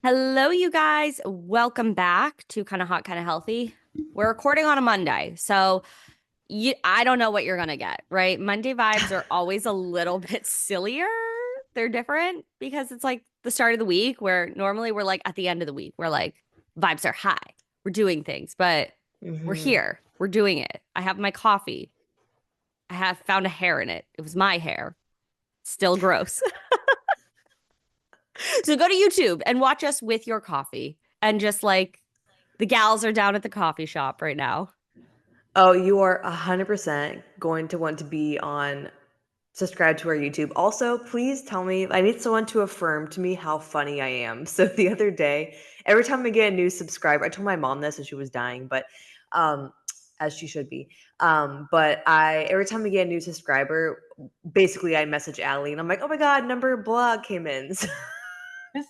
Hello, you guys. Welcome back to Kind of Hot, Kind of Healthy. We're recording on a Monday, so I don't know what you're gonna get, right? Monday vibes are always a little bit sillier. They're different because it's like the start of the week where normally we're like at the end of the week, we're like vibes are high. We're doing things, but we're Hmm. here. We're doing it. I have my coffee. I have found a hair in it. It was my hair. Still gross. So go to YouTube and watch us with your coffee and just like the gals are down at the coffee shop right now. Oh, you are 100% going to want to be on subscribe to our YouTube. Also, please tell me, I need someone to affirm to me how funny I am. So the other day, every time I get a new subscriber, I told my mom this and she was dying, but um as she should be. But I every time I get a new subscriber, basically I message Allie and I'm like, oh my god, number blog came in.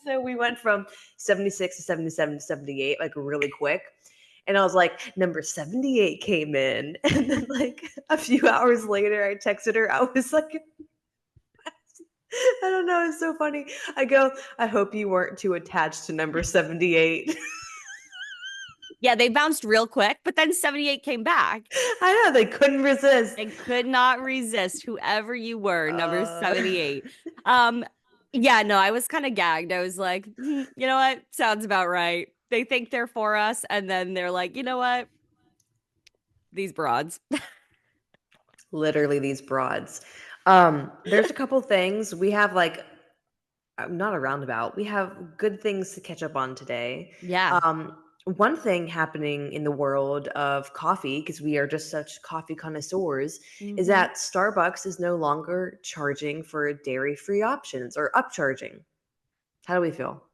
So we went from 76 to 77 to 78, like really quick. And I was like, number 78 came in. And then, like, a few hours later, I texted her. I was like, I don't know. It's so funny. I go, I hope you weren't too attached to number 78. Yeah, they bounced real quick, but then 78 came back. I know. They couldn't resist. They could not resist whoever you were, number Uh, 78. Um, yeah, no, I was kind of gagged. I was like, you know what? Sounds about right. They think they're for us, and then they're like, you know what? These broads. Literally, these broads. There's a couple things. We have, like, not a roundabout. We have good things to catch up on today. Yeah. One thing happening in the world of coffee, because we are just such coffee connoisseurs, is Mhm. that Starbucks is no longer charging for dairy-free options or upcharging. How do we feel?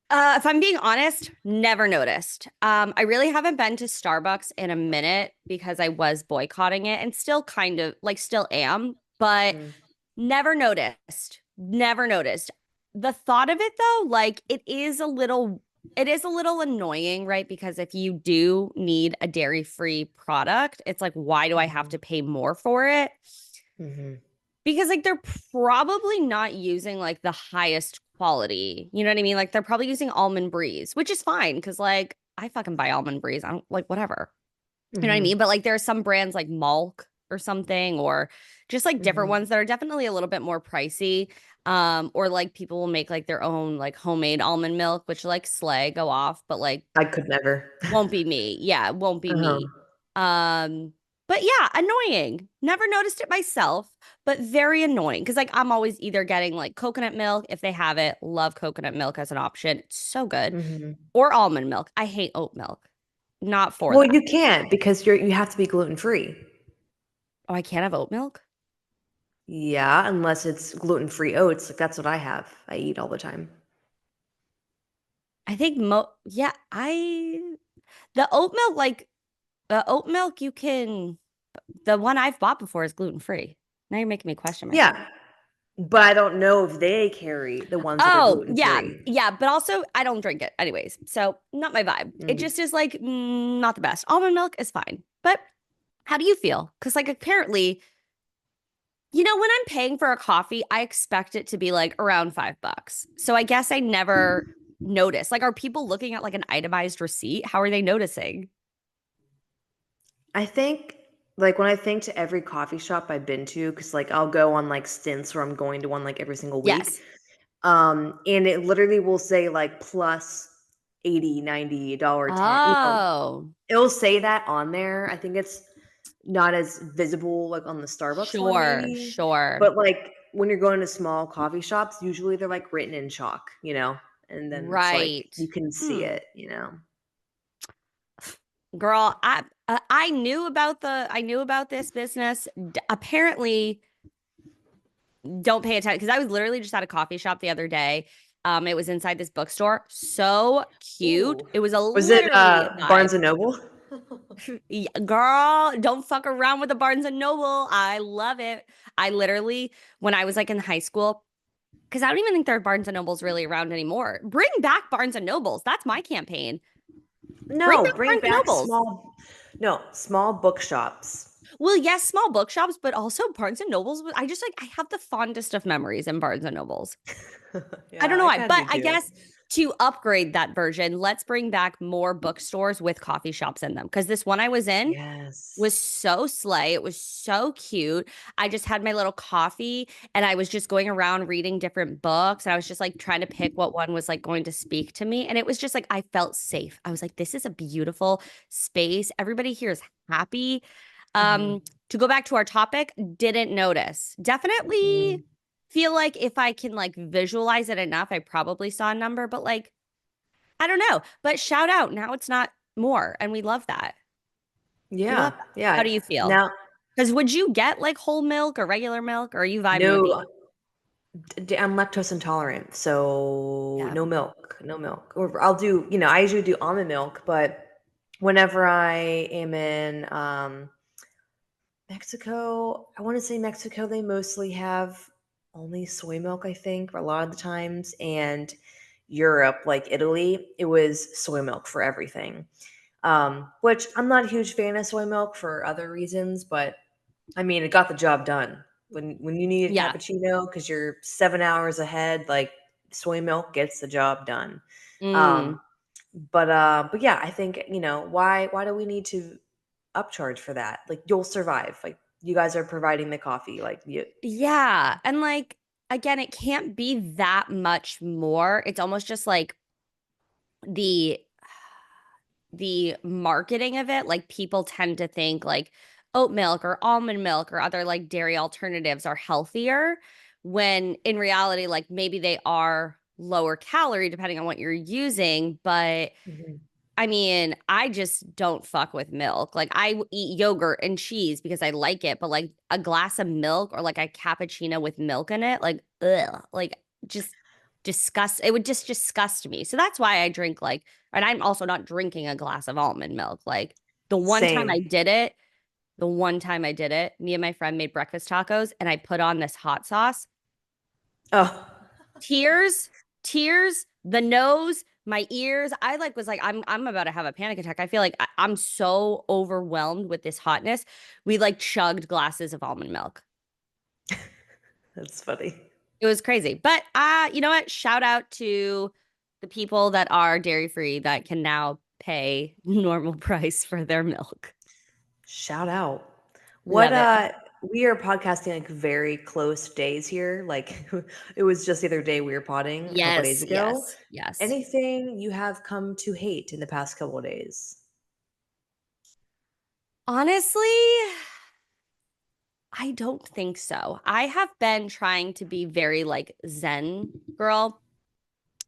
If I'm being honest, never noticed. I really haven't been to Starbucks in a minute because I was boycotting it and still kind of like still am, but Mm, never noticed. Never noticed. The thought of it though, like it is a little annoying, right? Because if you do need a dairy-free product, it's like, why do I have mhm, to pay more for it? mhm, Because like they're probably not using like the highest quality. You know what I mean? Like they're probably using almond breeze, which is fine because like I fucking buy almond breeze. I don't like whatever. You know what I mhm, mean? But like there are some brands like Malk or something, or just like different mhm. ones that are definitely a little bit more pricey. Or like people will make like their own like homemade almond milk, which like slay, go off, but like I could never. won't be me. Yeah, it won't be Uh-huh. me. But yeah, annoying. Never noticed it myself, but very annoying because like I'm always either getting like coconut milk if they have it. Love coconut milk as an option. It's so good. Mhm. Or almond milk. I hate oat milk. Not for Well, that. you can't because you have to be gluten-free. Oh, I can't have oat milk? Yeah, unless it's gluten-free oats, like, that's what I have. I eat all the time. I think yeah, the oat milk like the oat milk you can the one I've bought before is gluten free. Now you're making me question myself. Yeah, but I don't know if they carry the ones that are Oh, yeah. gluten-free. Yeah, but also I don't drink it anyways. So, not my vibe. It Mm. just is like not the best. Almond milk is fine. But how do you feel? Cuz like apparently, when I'm paying for a coffee, I expect it to be like around $5. So I guess I never notice. Like are people looking at like an itemized receipt? How are they noticing? I think, like, when I think to every coffee shop I've been to, because, like, I'll go on, like, stints where I'm going to one, like, every single week, Yes. and it literally will say, like, plus 80, 90, dollar 10, Oh, it'll say that on there. I think it's not as visible, like, on the Starbucks one sure, maybe, sure. but, like, when you're going to small coffee shops, usually they're, like, written in chalk, and then it's like Right. you can see Hmm. it. Girl, I knew about this business. Apparently, don't pay attention because I was literally just at a coffee shop the other day. It was inside this bookstore. So cute. Ooh. It was a Was it, literally a vibe. Barnes& and Noble? Yeah, girl, don't fuck around with the Barnes and Noble. I love it. I literally, when I was like in high school, because I don't even think there are Barnes and Nobles really around anymore. Bring back Barnes and Nobles. That's my campaign. Bring No, back bring Barnes and back Nobles. small bookshops. Well, yes, small bookshops, but also Barnes and Nobles. I just like I have the fondest of memories in Barnes and Nobles. I Yeah, don't know I why, kinda but do I too. guess to upgrade that version, let's bring back more bookstores with coffee shops in them. Because this one I was in Yes. was so slay. It was so cute. I just had my little coffee and I was just going around reading different books. And I was just like trying to pick what one was like going to speak to me. And it was just like, I felt safe. I was like, this is a beautiful space. Everybody here is happy. Mhm. To go back to our topic, didn't notice. Definitely Mm. feel like if I can like visualize it enough, I probably saw a number, but like, I don't know. But shout out, now it's not more. And we love that. We love Yeah, that. How yeah. do you feel? Now, Because would you get like whole milk or regular milk, or are you vibing with the no, I'm lactose intolerant, so yeah. no milk, no milk. Or I'll do, I usually do almond milk, but whenever I am in Mexico, I want to say Mexico, they mostly have only soy milk, I think, a lot of the times. And Europe, like Italy, it was soy milk for everything. Which I'm not a huge fan of soy milk for other reasons, but I mean, it got the job done. When you need a Yeah. cappuccino because you're 7 hours ahead, like soy milk gets the job done. Mm. Um, but yeah, I think why do we need to upcharge for that? Like you'll survive. Like you guys are providing the coffee. Like you. Yeah. And like again, it can't be that much more. It's almost just like the the marketing of it, like people tend to think like oat milk or almond milk or other like dairy alternatives are healthier when in reality, like maybe they are lower calorie depending on what you're using. But Mhm. I mean, I just don't fuck with milk. Like I eat yogurt and cheese because I like it, but like a glass of milk or like a cappuccino with milk in it, like ugh, like just disgust. It would just disgust me. So that's why I drink like, and I'm also not drinking a glass of almond milk. Like the one time Same. I did it, the one time I did it, me and my friend made breakfast tacos and I put on this hot sauce. Oh, Tears, tears, the nose, my ears. I like was like, I'm about to have a panic attack. I feel like I'm so overwhelmed with this hotness. We like chugged glasses of almond milk. that's funny. It was crazy. But you know what? Shout out to the people that are dairy free that can now pay normal price for their milk. Shout out. What Love it. we are podcasting like very close days here. Like it was just the other day we were potting a couple days Yes, ago. yes, yes. Anything you have come to hate in the past couple of days? Honestly, I don't think so. I have been trying to be very like Zen girl.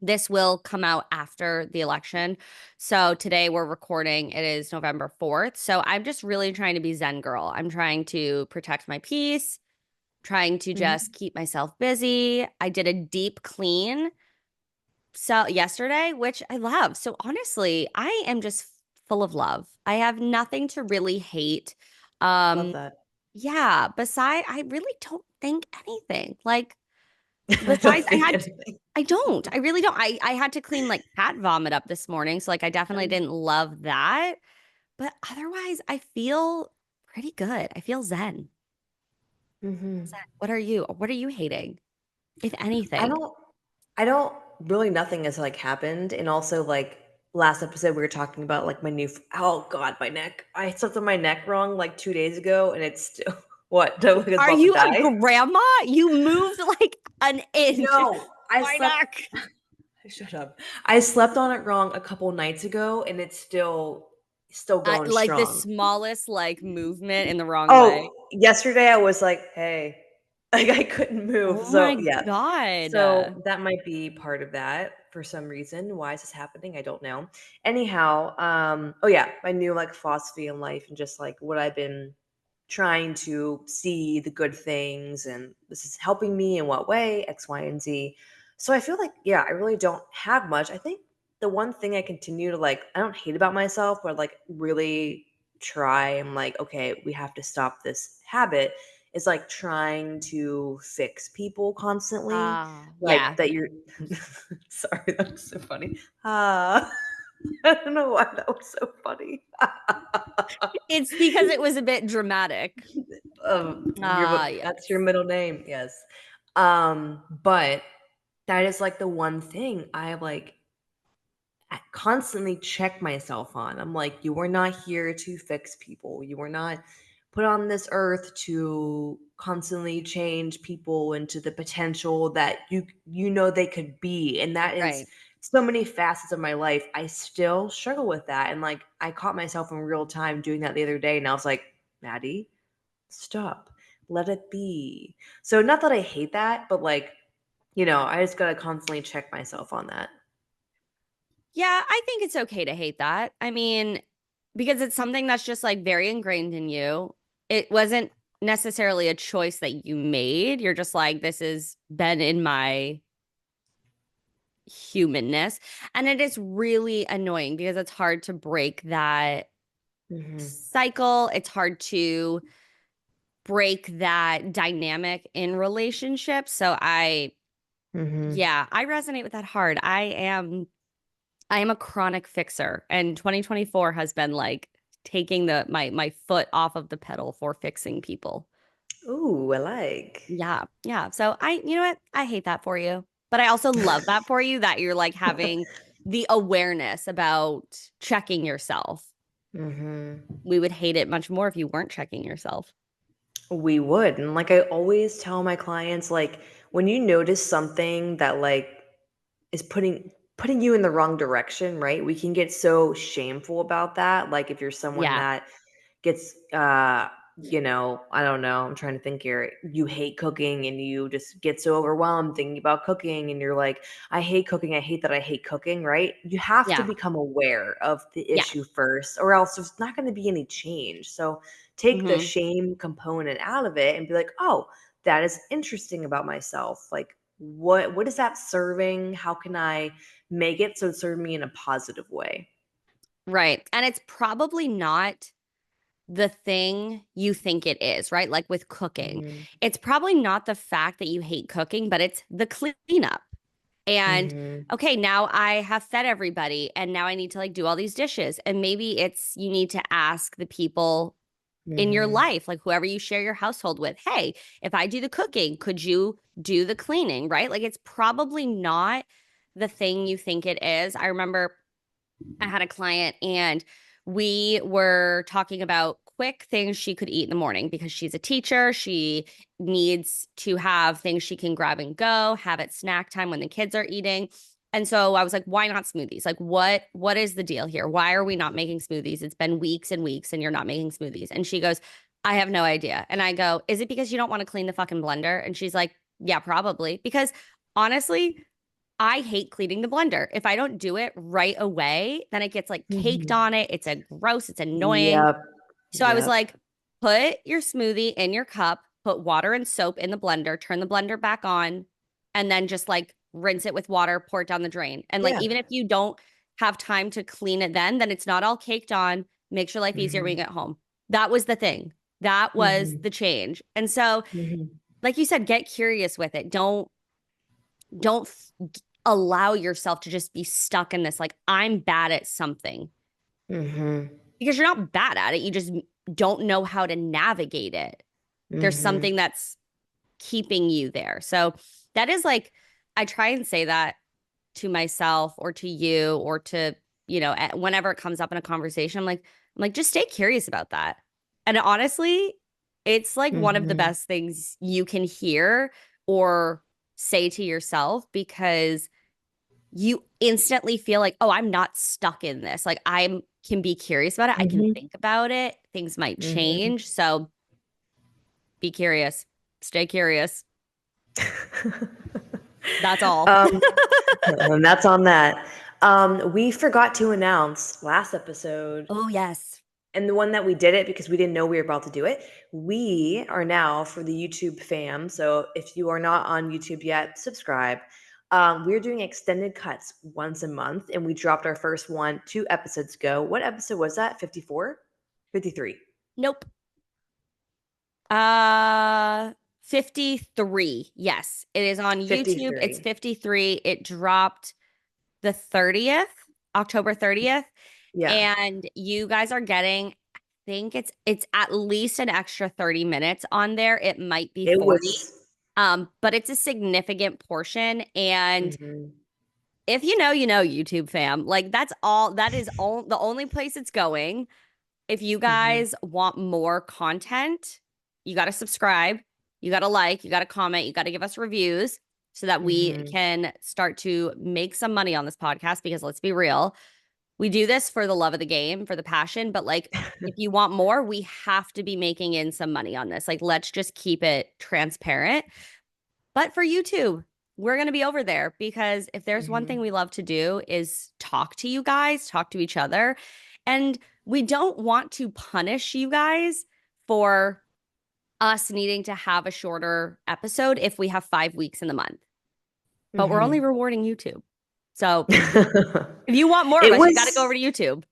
This will come out after the election. So today we're recording. It is November 4th. So I'm just really trying to be Zen girl. I'm trying to protect my peace, trying to just Mhm. keep myself busy. I did a deep clean so yesterday, which I love. So honestly, I am just full of love. I have nothing to really hate. Love Um that. yeah, beside I really don't think anything. Like I don't besides, think anything. I don't. I really don't. I had to clean like cat vomit up this morning, so like I definitely didn't love that. But otherwise, I feel pretty good. I feel zen. Hmm. Zen. What are you? What are you hating, if I anything? don't I don't really nothing has like happened. And also like last episode we were talking about like my new oh god, my neck. I slept on my neck wrong like 2 days ago and it's still what? Don't think it's Are about to you a die. grandma? You moved like an inch. No, I My slept neck. shut up. I slept on it wrong a couple nights ago and it's still going Like the strong. smallest like movement in the wrong way. Oh, yesterday I was like, "Hey." Like, I couldn't move, Oh my so, yeah. God. So, that might be part of that for some reason. Why is this happening? I don't know. Anyhow, oh, yeah, my new, like, philosophy in life and just, like, what I've been trying to see the good things and this is helping me in what way, X, Y, and Z. So I feel like, yeah, I really don't have much. I think the one thing I continue to like, I don't hate about myself, but like really try and like, okay, we have to stop this habit is like trying to fix people constantly. Yeah. Like that you're sorry, that was so funny. I don't know why that was so funny. It's because it was a bit dramatic. That's your Yes. middle name, yes. But that is like the one thing I like. constantly check myself on. I'm like, you are not here to fix people. You are not put on this earth to constantly change people into the potential that you know they could be. And that is Right. so many facets of my life. I still struggle with that. And like I caught myself in real time doing that the other day and I was like, Maddie, stop. Let it be. So not that I hate that, but like, I just gotta constantly check myself on that. Yeah, I think it's okay to hate that. I mean, because it's something that's just like very ingrained in you. It wasn't necessarily a choice that you made. You're just like, this has been in my humanness. And it is really annoying because it's hard to break that Hmm. cycle. It's hard to break that dynamic in relationships. So Hmm. yeah, I resonate with that hard. I am a chronic fixer, and 2024 has been like taking my foot off of the pedal for fixing people. Ooh, I like. Yeah, yeah. So you know what? I hate that for you, but I also love that for you that you're like having the awareness about checking yourself. Hmm. We would hate it much more if you weren't checking yourself. We would. And like I always tell my clients, like when you notice something that like is putting you in the wrong direction, right? We can get so shameful about that. Like if you're someone Yeah. that gets I don't know, I'm trying to think here. You hate cooking and you just get so overwhelmed thinking about cooking and you're like, I hate cooking, I hate that I hate cooking, right? You have to Yeah. become aware of the Yeah. issue first or else there's not going to be any change. So take the Hmm. shame component out of it and be like, "Oh, that is interesting about myself. Like what is that serving? How can I make it so it serve me in a positive way?" Right. And it's probably not the thing you think it is, right? Like with cooking. Mhm. It's probably not the fact that you hate cooking, but it's the cleanup. And Mhm. okay, now I have fed everybody and now I need to like do all these dishes. And maybe it's you need to ask the people in your Mhm. life, like whoever you share your household with, hey, if I do the cooking, could you do the cleaning, right? Like it's probably not the thing you think it is. I remember I had a client and we were talking about quick things she could eat in the morning because she's a teacher. She needs to have things she can grab and go, have at snack time when the kids are eating. And so I was like, why not smoothies? Like what is the deal here? Why are we not making smoothies? It's been weeks and weeks and you're not making smoothies. And she goes, I have no idea. And I go, is it because you don't want to clean the fucking blender? And she's like, yeah, probably. Because honestly, I hate cleaning the blender. If I don't do it right away, then it gets like caked Mhm. on it. It's a gross, it's annoying. Yep. So I was Yep. like, put your smoothie in your cup, put water and soap in the blender, turn the blender back on, and then just like rinse it with water, pour it down the drain. And like, Yeah. even if you don't have time to clean it then it's not all caked on. Makes your life easier when you Mhm. get home. That was the thing. That was Mhm. the change. And so, Mhm. like you said, get curious with it. Don't allow yourself to just be stuck in this like I'm bad at something Mhm. because you're not bad at it. You just don't know how to navigate it. There's Mhm. something that's keeping you there. So that is like I try and say that to myself or to you or to, whenever it comes up in a conversation, I'm like just stay curious about that. And honestly, it's like one of the Mhm. best things you can hear or say to yourself because you instantly feel like, oh, I'm not stuck in this. Like I can be curious about it. I can Mhm. think about it. Things might Mhm. change. So be curious. Stay curious. That's all. Um, and that's on that. We forgot to announce last episode, Oh, yes. and the one that we did it because we didn't know we were about to do it. We are now for the YouTube fam. So if you are not on YouTube yet, subscribe. We're doing extended cuts once a month, and we dropped our first one 2 episodes ago. What episode was that? 54? 53. Nope. 53. Yes, it is on YouTube. It's 53. 53. It dropped the 30th, October 30th. Yeah. And you guys are getting, I think it's at least an extra 30 minutes on there. It might be It 40. was. But it's a significant portion. And Mhm. If you know, YouTube fam. Like that is all the only place it's going. If you Hmm. guys want more content, you got to subscribe, you got to like, you got to comment, you got to give us reviews so that we Hmm. can start to make some money on this podcast because let's be real, we do this for the love of the game, for the passion, but like if you want more, we have to be making in some money on this. Like let's just keep it transparent. But for YouTube, we're going to be over there because if there's one thing Hmm. we love to do is talk to you guys, talk to each other. And we don't want to punish you guys for us needing to have a shorter episode if we have 5 weeks in the month. But we're only Hmm. rewarding YouTube. So if you want more of It us, you got to go over was to YouTube.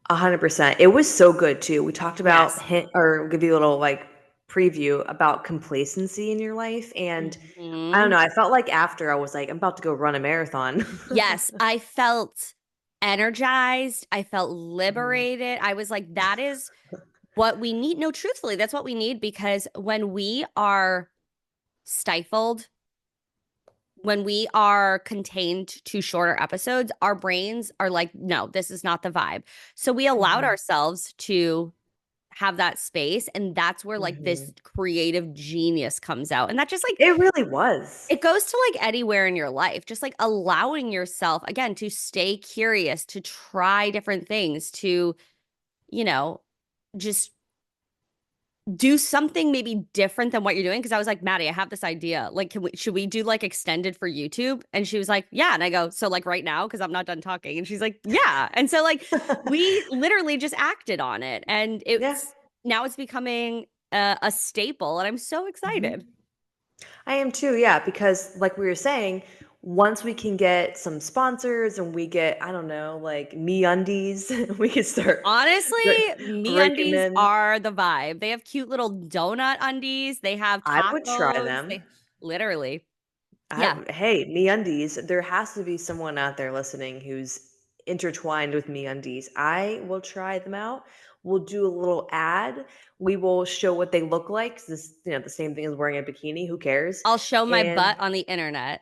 100%. It was so good too. We talked about Yes. or give you a little like preview about complacency in your life. And I don't Mhm. know, I felt like after I was like, I'm about to go run a marathon. Yes, I felt energized. I felt Mhm. liberated. I was like, that is what we need. No, truthfully, that's what we need because when we are stifled, when we are contained to shorter episodes, our brains are like, no, this is not the vibe. So we allowed Mhm. ourselves to have that space. And that's where like this Mhm. creative genius comes out. And that just like, It really was. it goes to like anywhere in your life, just like allowing yourself again to stay curious, to try different things, to, you know, just do something maybe different than what you're doing. Cause I was like, Maddie, I have this idea. Like, should we do like extended for YouTube? And she was like, yeah. And I go, so like right now, cause I'm not done talking. And she's like, yeah. And so like we literally just acted on it. And Yeah. now it's becoming a staple. And I'm so Mhm. excited. I am too, yeah, because like we were saying, once we can get some sponsors and we get, I don't know, like me undies, we can Honestly, breaking MeUndies in. are the vibe. They have cute little donut undies. They have I would try tacos. them. They literally, yeah. Hey, me undies. There has to be someone out there listening who's intertwined with me undies. I will try them out. We'll do a little ad. We will show what they look like. 'Cause this, the same thing as wearing a bikini. Who cares? I'll show my And butt on the internet.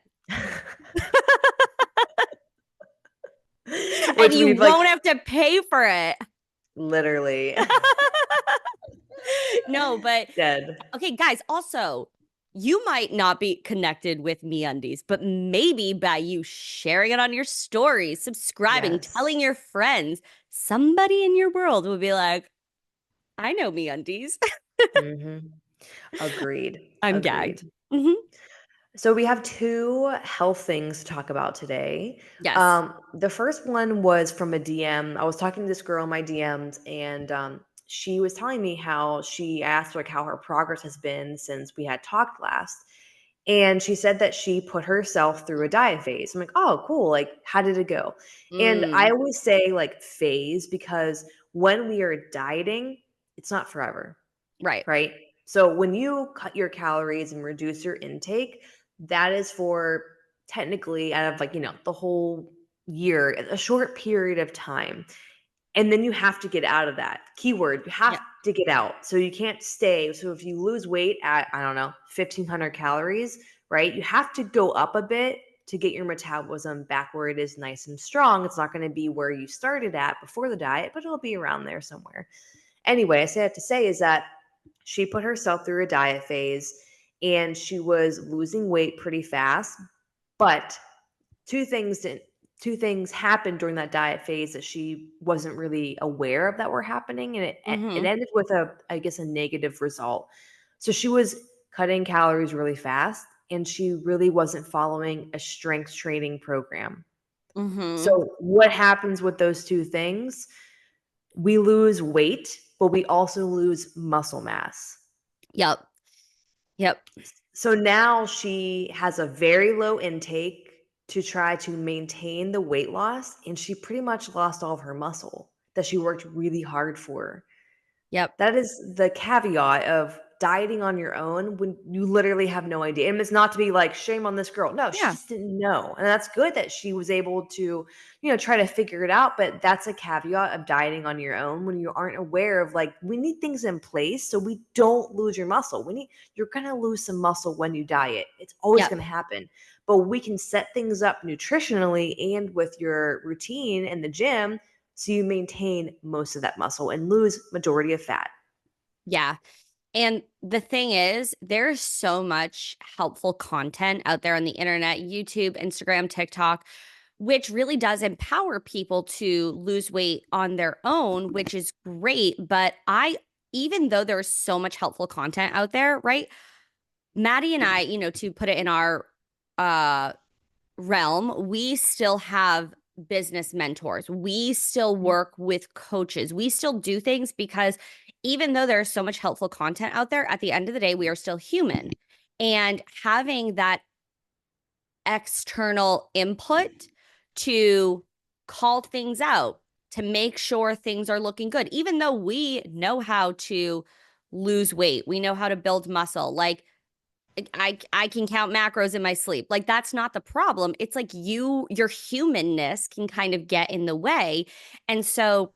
And which you we've like won't have to pay for it. literally No, but dead. okay, guys, also, you might not be connected with MeUndies, but maybe by you sharing it on your stories, subscribing, telling Yes. your friends, somebody in your world will be like, I know MeUndies. Hmm. Agreed. I'm gagged. Agreed. Hmm. So we have two health things to talk about today. Yes. The first one was from a DM. I was talking to this girl in my DMs, and she was telling me how she asked like how her progress has been since we had talked last. And she said that she put herself through a diet phase. I'm like, oh, cool. Like, how did it go? And I Mm, always say like phase because when we are dieting, it's not forever, right. right? So when you cut your calories and reduce your intake, that is for technically out of like, the whole year, a short period of time. And then you have to get out of that. Keyword, you have Yeah. to get out. So you can't stay. So if you lose weight at, I don't know, 1500 calories, right? You have to go up a bit to get your metabolism back where it is nice and strong. It's not going to be where you started at before the diet, but it'll be around there somewhere. Anyway, I say that to say is that she put herself through a diet phase and she was losing weight pretty fast. But two things did two things happened during that diet phase that she wasn't really aware of that were happening, and it Hmm. ended with I guess a negative result. So she was cutting calories really fast and she really wasn't following a strength training program. Hmm. So what happens with those two things? We lose weight, but we also lose muscle mass. Yep. Yep. So now she has a very low intake to try to maintain the weight loss, and she pretty much lost all of her muscle that she worked really hard for. Yep. That is the caveat of dieting on your own when you literally have no idea. And it's not to be like shame on this girl. No, she Yeah. just didn't know. And that's good that she was able to, try to figure it out. But that's a caveat of dieting on your own when you aren't aware of like, we need things in place so we don't lose your muscle. You're going to lose some muscle when you diet. It's always Yep. going to happen. but we can set things up nutritionally and with your routine in the gym so you maintain most of that muscle and lose majority of fat. Yeah. And the thing is, there's so much helpful content out there on the internet, YouTube, Instagram, TikTok, which really does empower people to lose weight on their own, which is great. But even though there's so much helpful content out there, right? Maddie and I, to put it in our uh realm, we still have business mentors. We still work with coaches. We still do things because even though there's so much helpful content out there, at the end of the day, we are still human. And having that external input to call things out, to make sure things are looking good, even though we know how to lose weight, we know how to build muscle. Like I can count macros in my sleep. Like that's not the problem. It's like your humanness can kind of get in the way. And so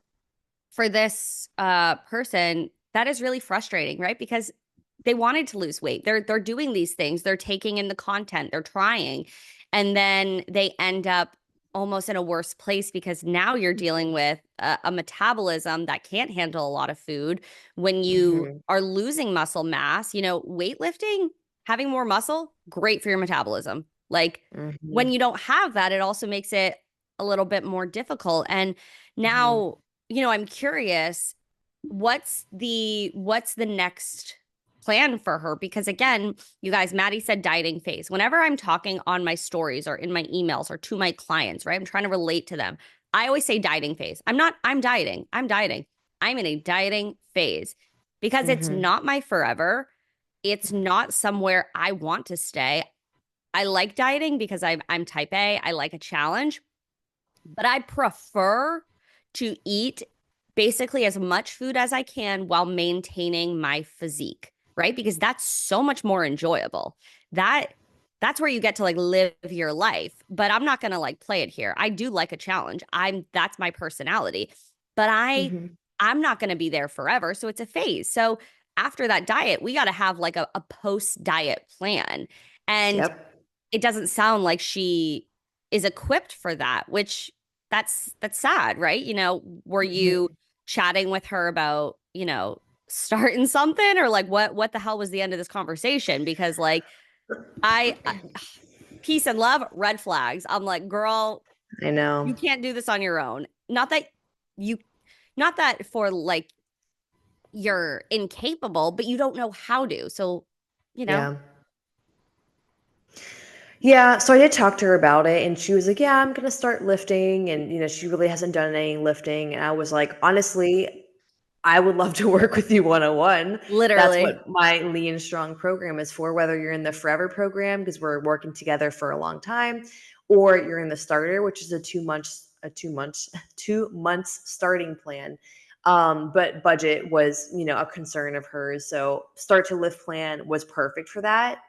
for this person, that is really frustrating, right? Because they wanted to lose weight. They're doing these things. They're taking in the content. They're trying. And then they end up almost in a worse place because now you're dealing with a metabolism that can't handle a lot of food. When you Mm-hmm. are losing muscle mass, weightlifting, having more muscle, great for your metabolism. Like when Mm-hmm. you don't have that, it also makes it a little bit more difficult. And Mm-hmm. now, I'm curious, what's the next plan for her? Because again, you guys, Maddie said dieting phase. Whenever I'm talking on my stories or in my emails or to my clients, right? I'm trying to relate to them. I always say dieting phase. I'm dieting. I'm dieting. I'm in a dieting phase because it's Mm-hmm. not my forever. It's not somewhere I want to stay. I like dieting because I'm type A. I like a challenge, but I prefer to eat basically as much food as I can while maintaining my physique, right? Because that's so much more enjoyable. That that's where you get to like live your life, but I'm not going to like play it here. I do like a challenge. That's my personality. But Mm-hmm. I'm not going to be there forever, so it's a phase. So after that diet, we got to have like a post diet plan. And Yep. it doesn't sound like she is equipped for that, which that's sad, right? Were you Mm-hmm. chatting with her about, starting something, or like what the hell was the end of this conversation? Because like I peace and love, red flags. I'm like, girl, I know. you can't do this on your own. You not that for like you're incapable, but you don't know how to. So, you know, Yeah. Yeah, so I did talk to her about it and she was like, "Yeah, I'm going to start lifting." And she really hasn't done any lifting. And I was like, "Honestly, I would love to work with you one-on-one. That's literally. what my Lean Strong program is for, whether you're in the Forever program because we're working together for a long time, or you're in the starter, which is a 2 months 2 months starting plan. But budget was, a concern of hers. So start to lift plan was perfect for that.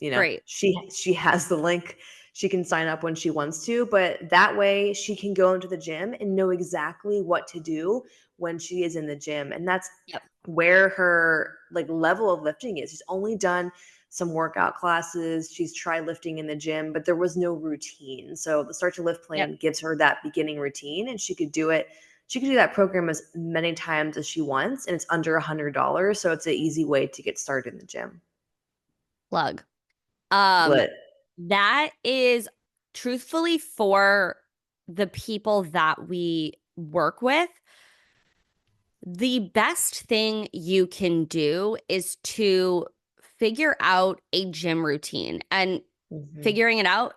Great. She has the link. She can sign up when she wants to, but that way she can go into the gym and know exactly what to do when she is in the gym. And that's Yep. where her like level of lifting is. She's only done some workout classes. She's tried lifting in the gym, but there was no routine. So the Start to Lift Yep. plan gives her that beginning routine and she could do it. She could do that program as many times as she wants, and it's under $100. So it's an easy way to get started in the gym. Plug. Um, Lit. that is truthfully for the people that we work with. The best thing you can do is to figure out a gym routine, and Mhm. figuring it out,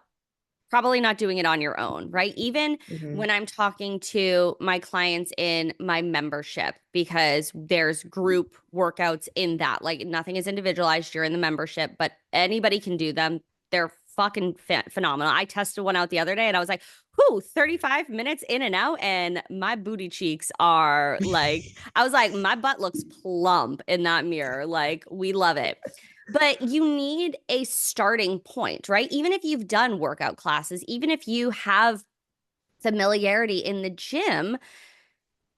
probably not doing it on your own, right? Even Mhm. when I'm talking to my clients in my membership, because there's group workouts in that, like nothing is individualized. You're in the membership, but anybody can do them. They're fucking phenomenal. I tested one out the other day and I was like, whoo, 35 minutes in and out. And my booty cheeks are like, I was like, my butt looks plump in that mirror. Like, we love it. But you need a starting point, right? Even if you've done workout classes, even if you have familiarity in the gym,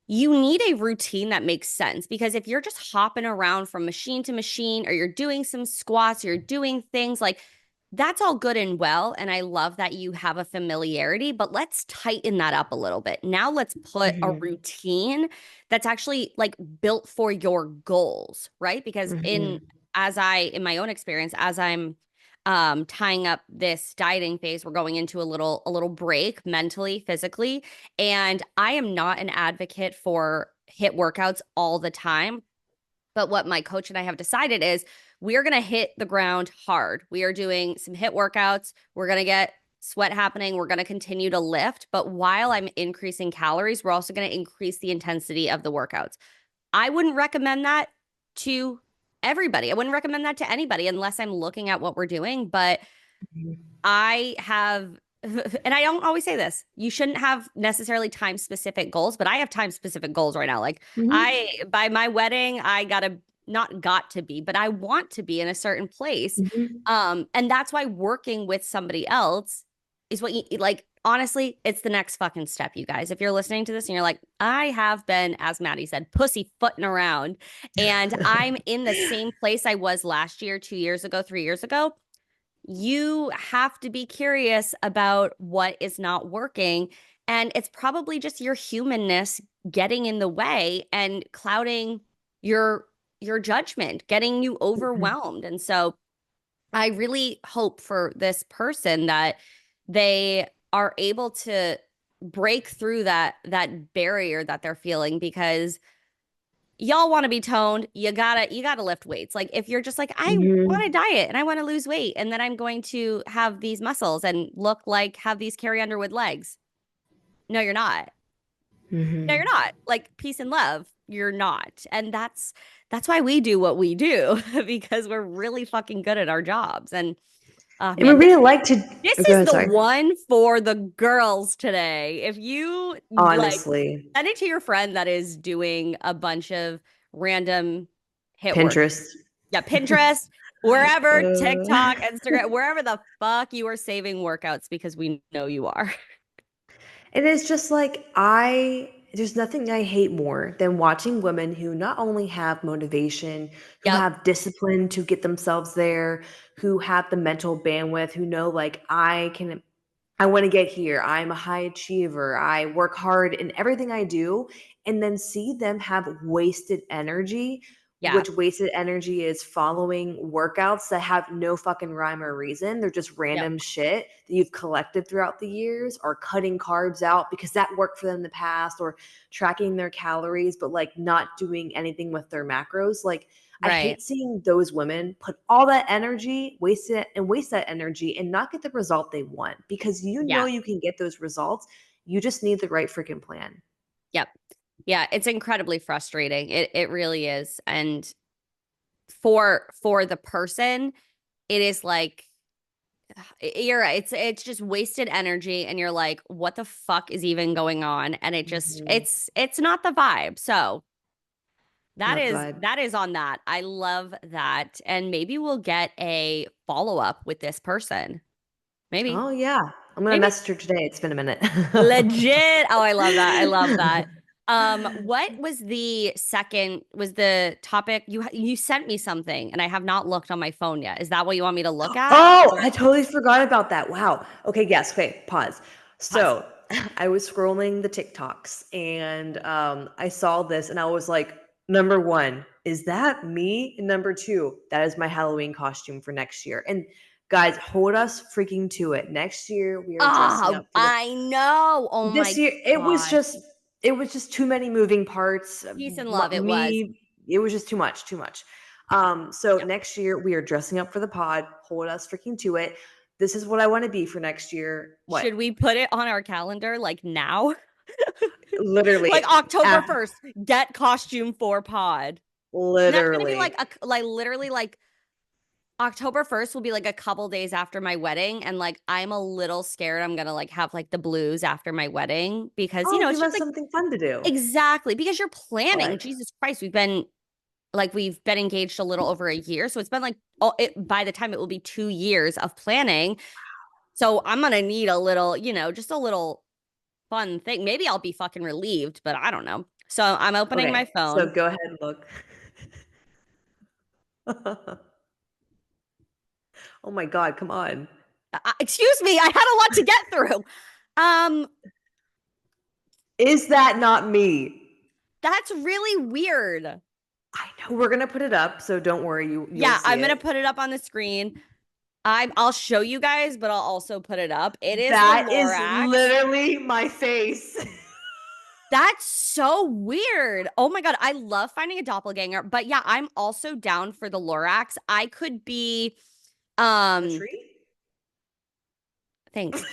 you need a routine that makes sense. Because if you're just hopping around from machine to machine, or you're doing some squats, or you're doing things like that's all good and well. And I love that you have a familiarity, but let's tighten that up a little bit. Now let's put a Mhm, routine that's actually like built for your goals, right? Because mhm, in my own experience, as I'm tying up this dieting phase, we're going into a little break mentally, physically, and I am not an advocate for hit workouts all the time. But what my coach and I have decided is we are going to hit the ground hard. We are doing some hit workouts. We're going to get sweat happening. We're going to continue to lift. But while I'm increasing calories, we're also going to increase the intensity of the workouts. I wouldn't recommend that to everybody. I wouldn't recommend that to anybody unless I'm looking at what we're doing. But mhm, I have, and I don't always say this, you shouldn't have necessarily time specific goals, but I have time specific goals right now. Like, mhm, by my wedding, I gotta, not got to be, but I want to be in a certain place. mhm, And that's why working with somebody else is what you like. Honestly, it's the next fucking step, you guys. If you're listening to this and you're like, I have been, as Maddie said, pussyfooting around, and I'm in the same place I was last year, 2 years ago, 3 years ago, you have to be curious about what is not working. And it's probably just your humanness getting in the way and clouding your your judgment, getting you mhm, overwhelmed. And so I really hope for this person that they are able to break through that barrier that they're feeling, because y'all want to be toned, you gotta lift weights. Like, if you're just like, I want to mhm, diet and I want to lose weight, and then I'm going to have these muscles and look like have these Carrie Underwood legs. No, you're not. No, you're mhm. not. Like, peace and love, you're not. And that's why we do what we do, because we're really fucking good at our jobs. And oh And we man, really like to this oh, go is ahead, the sorry. one for the girls today. If you like, Honestly, send it to your friend that is doing a bunch of random hit work. Pinterest. Yeah, Pinterest, wherever, Uh, TikTok, Instagram, wherever the fuck you are saving workouts, because we know you are. and it's just like there's nothing I hate more than watching women who not only have motivation, who Yep. have discipline to get themselves there, who have the mental bandwidth, who know like I want to get here. I'm a high achiever. I work hard in everything I do. And then see them have wasted energy, Yeah. which wasted energy is following workouts that have no fucking rhyme or reason. They're just Yep. random shit that you've collected throughout the years, or cutting carbs out because that worked for them in the past, or tracking their calories, but like not doing anything with their macros. Like, I Right. hate seeing those women put all that energy, waste that energy and not get the result they want, because you know Yeah. you can get those results. You just need the right freaking plan. Yep. Yeah. It's incredibly frustrating. It really is. And for the person, it is like, you're right. It's just wasted energy, and you're like, what the fuck is even going on? And it just Mhm. it's not the vibe. So that Not the is vibe. that is on that. I love that. And maybe we'll get a follow-up with this person. Maybe. Oh yeah. I'm gonna Maybe. message her today. It's been a minute. Legit. Oh, I love that. I love that. What was the topic? You sent me something and I have not looked on my phone yet. Is that what you want me to look at? Oh, Or I totally forgot about that. Wow. Okay, yes. Okay, pause. pause. So I was scrolling the TikToks and I saw this and I was like, number one, is that me? And number two, that is my Halloween costume for next year. And guys, hold us freaking to it. Next year, we are dressing Oh, up for the I know. Oh this my year, gosh. it was just too many moving parts. Peace and love. It was. Me, it was just too much, too much. So Yep. next year we are dressing up for the pod. Hold us freaking to it. This is what I want to be for next year. What? Should we put it on our calendar like now? Literally, Like October uh, 1st, get costume for pod. And that's gonna be like literally. like literally like October 1st will be like a couple days after my wedding. And like I'm a little scared I'm gonna like have like the blues after my wedding, because Oh, it's give just us like, something fun to do. exactly, because you're planning. Like, Jesus Christ, we've been engaged a little over a year. So it's been like, oh, by the time it will be 2 years of planning. So I'm gonna need a little, just a little fun thing. Maybe I'll be fucking relieved, but I don't know. So I'm opening my okay, so phone. go ahead and look. Oh Oh my God, come on. Excuse me, I had a lot to get through. Um, Is that not me? that's really weird. I know we're gonna put it up, so don't worry, you'll Yeah, see I'm gonna it. put it up on the screen. I'll show you guys, but I'll also put it up. It is the That is Lorax. literally my face. That's so weird. Oh my God. I love finding a doppelganger. But yeah, I'm also down for the Lorax. I could be The um tree? thanks.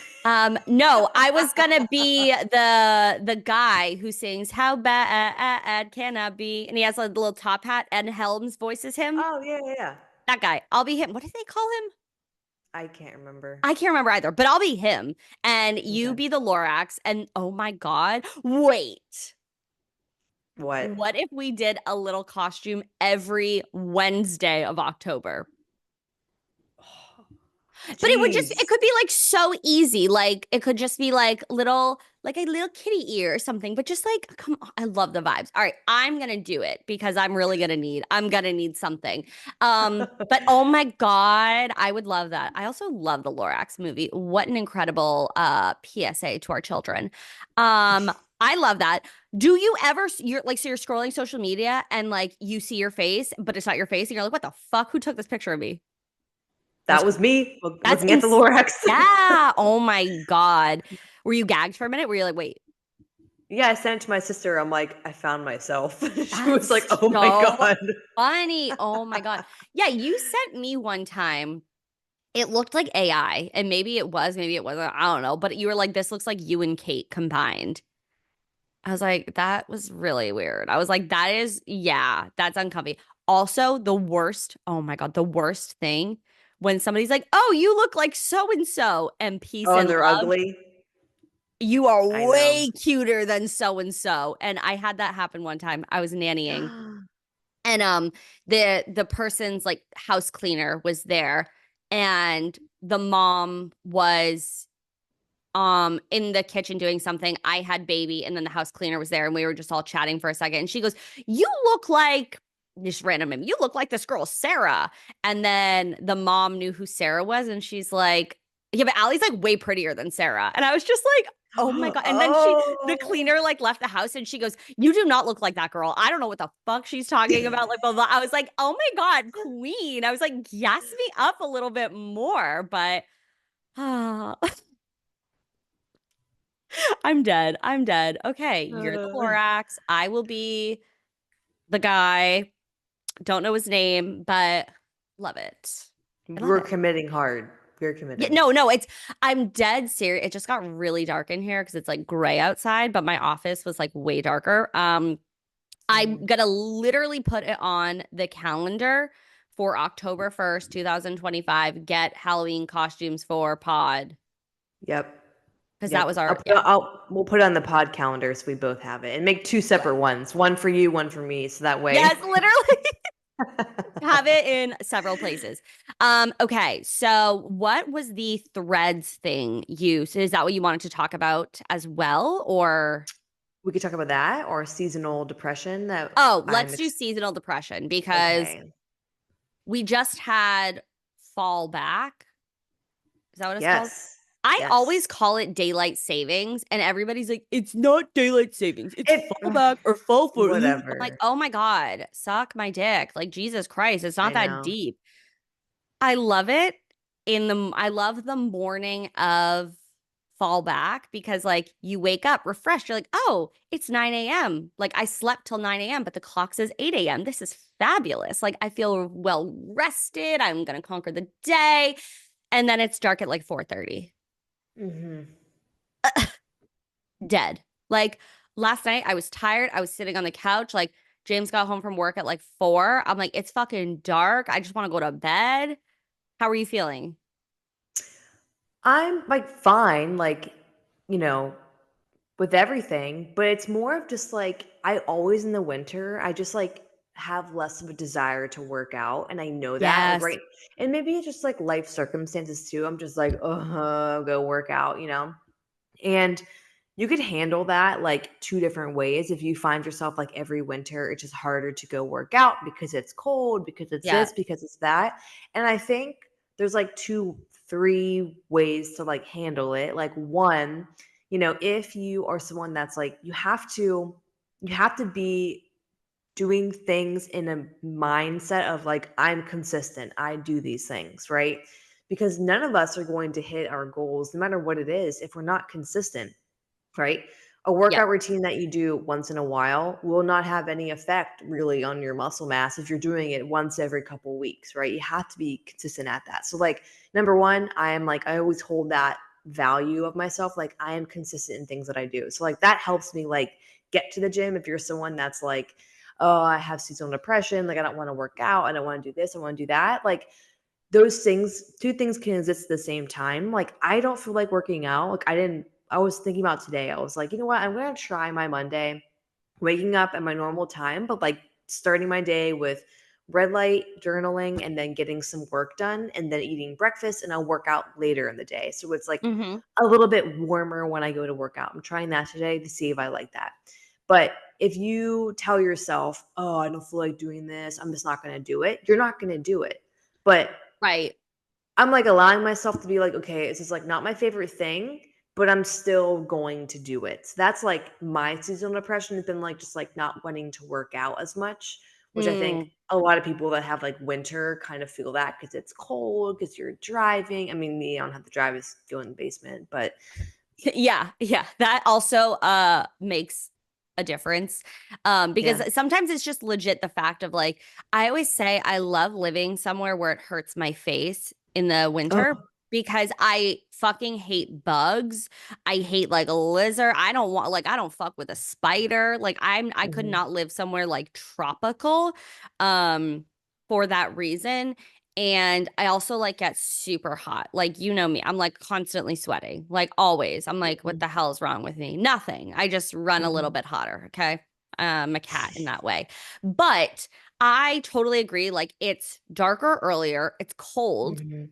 No, I was gonna be the guy who sings How Bad Can I Be? And he has like the little top hat. Ed Helms voices him. Oh yeah, yeah, yeah. That guy. I'll be him. What do they call him? I can't remember. I can't remember either, but I'll be him. And you Okay. be the Lorax. And oh my God. Wait. What? What if we did a little costume every Wednesday of October? But it would just, it Jeez. could be like so easy. Like it could just be like like a little kitty ear or something, but just like, come on, I love the vibes. All right, I'm gonna do it because I'm gonna need something. But oh my God, I would love that. I also love the Lorax movie. What an incredible PSA to our children. Um, I love that. Do you ever, you're like, so you're scrolling social media and like you see your face, but it's not your face, and you're like, what the fuck? Who took this picture of me? That's That was me that's looking at the ins Lorax. yeah. Oh my God. Were you gagged for a minute? Were you like, wait, Yeah, I sent it to my sister. I'm like, I found myself. She was like, that's oh my so God. funny. Oh my God. Yeah, you sent me one time. It looked like AI, and maybe it was, maybe it wasn't. I don't know. But you were like, this looks like you and Kate combined. I was like, that was really weird. I was like, that is, yeah, that's uncomfy. Also, the worst, oh my God, the worst thing when somebody's like, oh, you look like so and so, and peace Oh, and and they're love. ugly. You are I know. way cuter than so and so. And I had that happen one time. I was nannying and the person's like house cleaner was there and the mom was in the kitchen doing something. I had baby and then the house cleaner was there and we were just all chatting for a second and she goes, "You look like just random him. You look like this girl Sarah." And then the mom knew who Sarah was and she's like, "Yeah, but Allie's like way prettier than Sarah." And I was just like, "Oh my God." And then the Oh. cleaner like left the house and she goes, "You do not look like that girl. I don't know what the fuck she's talking about." Like, blah, blah. I was like, "Oh my God, queen." I was like, "Gas me up a little bit more." But I'm dead. I'm dead. Okay, you're the Uh, Lorax. I will be the guy. Don't know his name, but love it. I love we're it. committing hard. We're Yeah, committing. no, it's I'm dead serious. It just got really dark in here because it's like gray outside, but my office was like way darker. I'm Mm. gonna literally put it on the calendar for October 1st, 2025. Get Halloween costumes for pod. Yep. Because that was Yep. our, yeah. We'll put it on the pod calendar so we both have it and make two separate ones. One for you, one for me. So that Yes, way. literally. Have it in several places. Okay, so what was the threads thing you? So is that what you wanted to talk about as well, or We could talk about that or seasonal depression that oh, I'm let's do seasonal depression because okay. we just had fall back. Is that what it's called? Yes. I always Yes. call it daylight savings, and everybody's like, "It's not daylight savings. It's It fall back or fall for." I'm like, whatever. "Oh my God, suck my dick!" Like Jesus Christ, it's not I that know. deep. I love it I love the morning of fall back because like you wake up refreshed. You're like, oh, it's 9 a.m. Like I slept till 9 a.m., but the clock says 8 a.m. This is fabulous. Like I feel well rested. I'm gonna conquer the day. And then it's dark at like 4:30. Hmm. Dead. Like last night I was tired. I was sitting on the couch, like James got home from work at like 4. I'm like, it's fucking dark. I just want to go to bed. How are you feeling? I'm like fine, like, you know, with everything, but it's more of just like I always in the winter, I just like have less of a desire to work out. And I know that, like, Yes. right. And maybe it's just like life circumstances too. I'm just like, go work out, you know? And you could handle that like two different ways. If you find yourself like every winter, it's just harder to go work out because it's cold, because it's Yeah. this, because it's that. And I think there's like two, three ways to like handle it. Like one, if you are someone that's like you have to be doing things in a mindset of like I'm consistent. I do these things, right? Because none of us are going to hit our goals no matter what it is if we're not consistent, right? A Yeah. workout routine that you do once in a while will not have any effect really on your muscle mass if you're doing it once every couple weeks, right? You have to be consistent at that. So like number 1, I always hold that value of myself, like I am consistent in things that I do. So like that helps me like get to the gym. If you're someone that's like, oh, I have seasonal depression, like I don't want to work out, I don't want to do this, I want to do that, like those things, two things can exist at the same time. Like I don't feel like working out. Like I was thinking about today. I was like, you know what? I'm going to try my Monday waking up at my normal time, but like starting my day with red light journaling and then getting some work done and then eating breakfast, and I'll work out later in the day. So it's like Mm-hmm. a little bit warmer when I go to work out. I'm trying that today to see if I like that. But if you tell yourself, oh, I don't feel like doing this, I'm just not going to do it, you're not going to do it. But Right. I'm like allowing myself to be like, okay, it's just like not my favorite thing, but I'm still going to do it. So that's like my seasonal depression has been like just like not wanting to work out as much, which I think Mm. a lot of people that have like winter kind of feel that because it's cold, because you're driving. I mean, me, I don't have to drive, is go in the basement, but Yeah, yeah. That also makes a difference. Because yeah. sometimes it's just legit the fact of like I always say I love living somewhere where it hurts my face in the winter Oh. because I fucking hate bugs. I hate like a lizard. I don't fuck with a spider. Like I could Mhm. not live somewhere like tropical um for that reason. And I also like get super hot. Like, you know me, I'm like constantly sweating, like always. I'm like, what Mhm. the hell is wrong with me? Nothing. I just run a little Mhm. bit hotter. Okay. I'm a cat in that way. But I totally agree. Like, it's darker earlier, it's cold, Mhm. Mhm.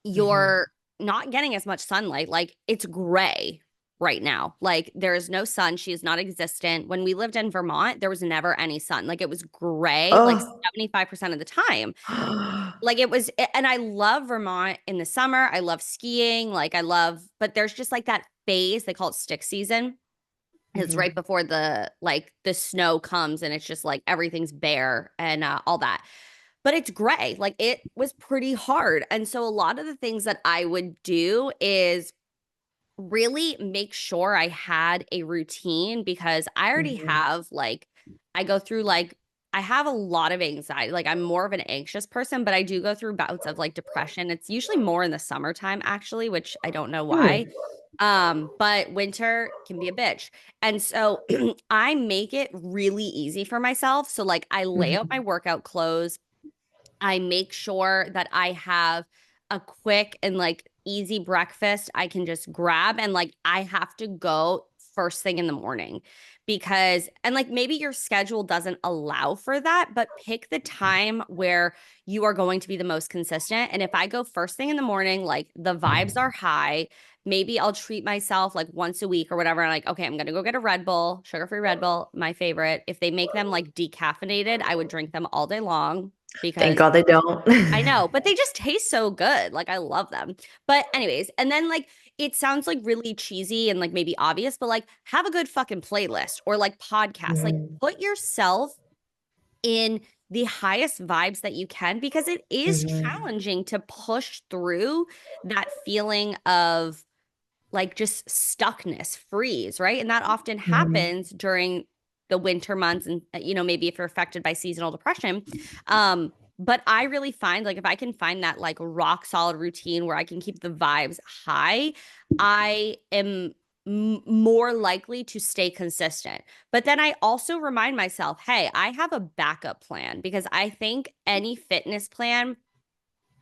you're not getting as much sunlight. Like, it's gray right now. Like, there is no sun. She is not existent. When we lived in Vermont, there was never any sun. Like, it was gray, like Oh. 75% of the time. Like it was, and I love Vermont in the summer. I love skiing. But there's just like that phase, they call it stick season. It's right Mhm. before the snow comes and it's just like everything's bare and all that. But it's gray. Like it was pretty hard. And so a lot of the things that I would do is really make sure I had a routine because I already Mhm. have like I go through like I have a lot of anxiety. Like I'm more of an anxious person, but I do go through bouts of like depression. It's usually more in the summertime actually, which I don't know why. Hmm. But winter can be a bitch. And so I make it really easy for myself. So like I lay out my Mhm. workout clothes, I make sure that I have a quick and like easy breakfast I can just grab. And like I have to go first thing in the morning because, and like maybe your schedule doesn't allow for that, but pick the time where you are going to be the most consistent. And if I go first thing in the morning, like the vibes are high, maybe I'll treat myself like once a week or whatever. I'm like, okay, I'm gonna go get a Red Bull, sugar-free Red Bull, my favorite. If they make them like decaffeinated, I would drink them all day long Thank because God they don't. I know, but they just taste so good. Like I love them. But anyways, and then like it sounds like really cheesy and like maybe obvious, but like have a good fucking playlist or like podcast. Like Mhm. put yourself in the highest vibes that you can because it is Mhm. challenging to push through that feeling of like just stuckness, freeze, right? And that often Mhm. happens during the winter months and maybe if you're affected by seasonal depression. But I really find like if I can find that like rock solid routine where I can keep the vibes high, I am more likely to stay consistent. But then I also remind myself, hey, I have a backup plan because I think any fitness plan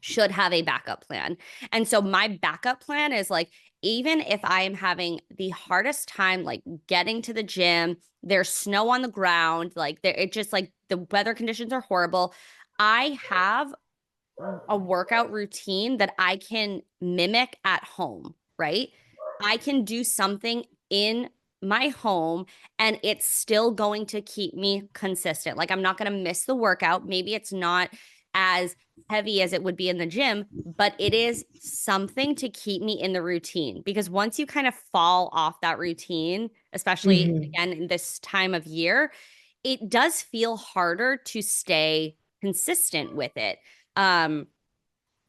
should have a backup plan. And so my backup plan is like, even if I am having the hardest time, like getting to the gym, there's snow on the ground, like there, it just like the weather conditions are horrible. I have a workout routine that I can mimic at home, right? I can do something in my home and it's still going to keep me consistent. Like I'm not going to miss the workout. Maybe it's not as heavy as it would be in the gym, but it is something to keep me in the routine because once you kind of fall off that routine, especially Mhm. again in this time of year, it does feel harder to stay consistent with it. Um,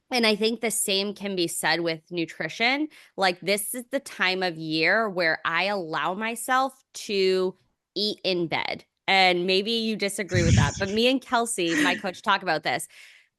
and I think the same can be said with nutrition. Like, this is the time of year where I allow myself to eat in bed. And maybe you disagree with that, but me and Kelsey, my coach, talk about this.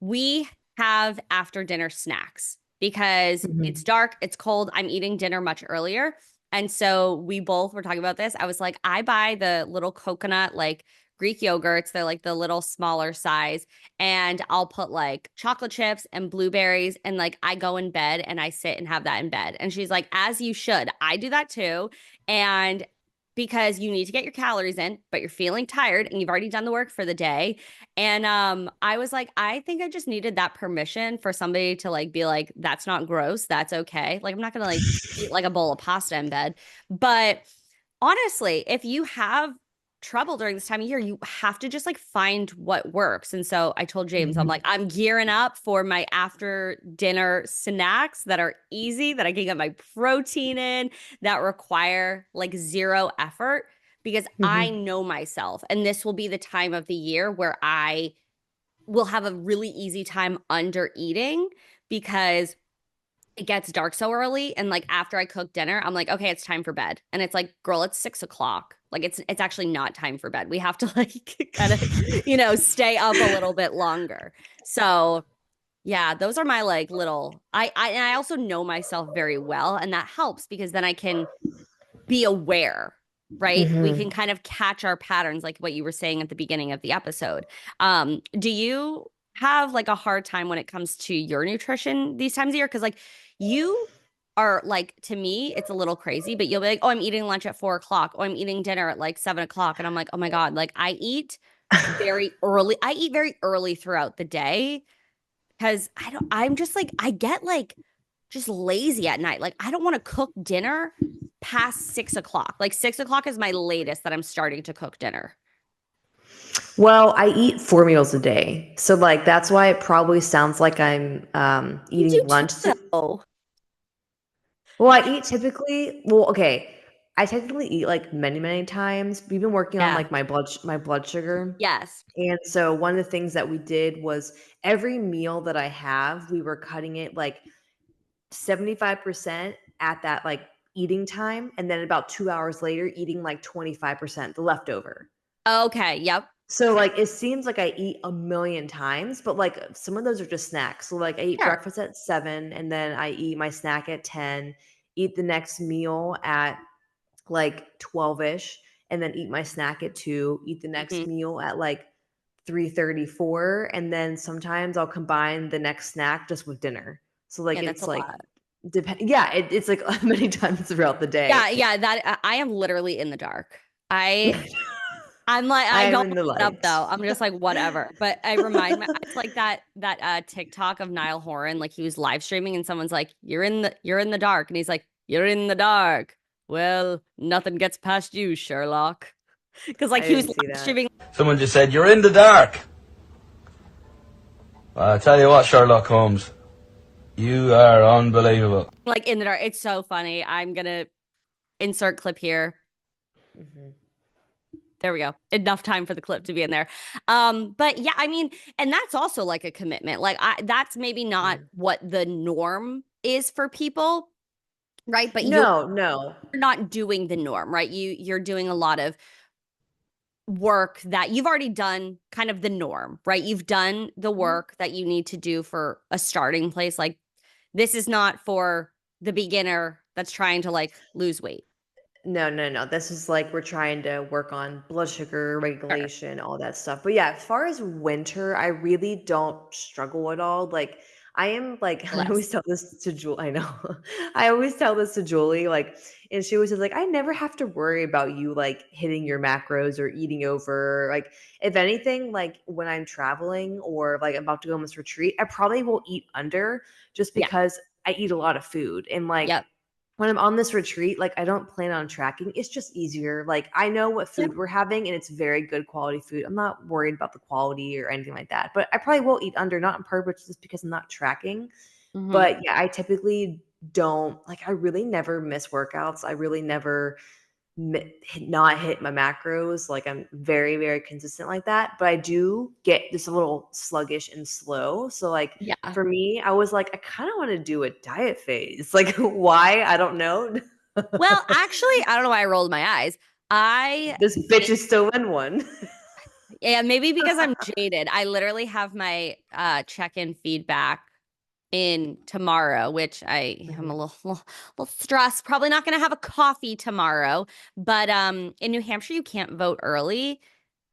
We have after dinner snacks because it's Mhm. dark, it's cold. I'm eating dinner much earlier. And so we both were talking about this. I was like, I buy the little coconut, like Greek yogurts. They're like the little smaller size, and I'll put like chocolate chips and blueberries, and like I go in bed and I sit and have that in bed. And she's like, as you should. I do that too. And because you need to get your calories in, but you're feeling tired and you've already done the work for the day. And I was like, I think I just needed that permission for somebody to like be like, that's not gross, that's okay. Like, I'm not gonna like eat like a bowl of pasta in bed. But honestly, if you have trouble during this time of year, you have to just like find what works. And so I told James, I'm like, Mhm. I'm gearing up for my after dinner snacks that are easy, that I can get my protein in, that require like zero effort because I Mhm. know myself. And this will be the time of the year where I will have a really easy time under eating because it gets dark so early, and like after I cook dinner I'm like, okay, it's time for bed, and it's like, girl, it's 6 o'clock. Like, it's actually not time for bed. We have to like kind of stay up a little bit longer. So yeah, those are my like little, and I also know myself very well, and that helps because then I can be aware, right? We can Mhm. kind of catch our patterns, like what you were saying at the beginning of the episode. Do you have like a hard time when it comes to your nutrition these times of year? Because like you are like, to me, it's a little crazy, but you'll be like, oh, I'm eating lunch at 4 o'clock. Oh, I'm eating dinner at like 7 o'clock. And I'm like, oh my God, like I eat very early. I eat very early throughout the day because I'm just like, I get like just lazy at night. Like, I don't want to cook dinner past 6 o'clock. Like, 6 o'clock is my latest that I'm starting to cook dinner. Well, I eat 4 meals a day. So, like, that's why it probably sounds like I'm, You do eating too, lunch. though. Well, I eat typically okay, I technically eat, like, many, many times. We've been working on, Yeah. like, my blood sugar, Yes. and so one of the things that we did was every meal that I have, we were cutting it, like, 75% at that, like, eating time, and then about 2 hours later, eating, like, 25%, the leftover. Okay. Yep. So, like, it seems like I eat a million times, but, like, some of those are just snacks. So, like, I eat Sure. breakfast at 7, and then I eat my snack at 10, eat the next meal at, like, 12-ish, and then eat my snack at 2, eat the next Hmm. meal at, like, 3:34, and then sometimes I'll combine the next snack just with dinner. So, like, Yeah, that's it's, a like, lot. it's, like, many times throughout the Yeah. day. Yeah. That I am literally in the dark. I I'm like, I I am don't in the look it up light. though. I'm just like, whatever. But I remind my, it's like that TikTok of Niall Horan, like he was live streaming and someone's like, you're in the dark. And he's like, you're in the dark. Well, nothing gets past you, Sherlock. Because like I he was didn't see live that. streaming Someone just said, "You're in the dark." I tell you what, Sherlock Holmes, you are unbelievable. like in the dark. It's so funny. I'm gonna insert clip here. Mhm. There we go. Enough time for the clip to be in there. But yeah, I mean, and that's also like a commitment. Like that's maybe not Mhm. what the norm is for people, right? But you're No, no. not doing the norm, right? You're doing a lot of work that you've already done, kind of the norm, right? You've done the Mhm. work that you need to do for a starting place. Like, this is not for the beginner that's trying to like lose weight. No, no, no. This is like we're trying to work on blood sugar Sure. regulation, all that stuff. But yeah, as far as winter, I really don't struggle at all. Like I am like I Less. always tell this to Julie. I know. I always tell this to Julie, like, and she always says, like, I never have to worry about you like hitting your macros or eating over. Like, if anything, like when I'm traveling or like I'm about to go on this retreat, I probably will eat under just Yeah. because I eat a lot of food. And like Yep. when I'm on this retreat, like I don't plan on tracking. It's just easier. Like I know what Yeah. food we're having and it's very good quality food. I'm not worried about the quality or anything like that. But I probably will eat under, not on purpose, just because I'm not tracking. Mhm. But yeah, I typically don't like I really never miss workouts. I really never not hit my macros. Like I'm very, very consistent like that. But I do get just a little sluggish and slow. So like Yeah. for me, I was like, I kind of want to do a diet phase. Like why? I don't know. Well, actually, I don't know why I rolled my eyes. I This bitch is still in one. Yeah, maybe because I'm jaded. I literally have my check-in feedback in tomorrow, which I am a Mhm. little stressed. Probably not going to have a coffee tomorrow, but in New Hampshire you can't vote early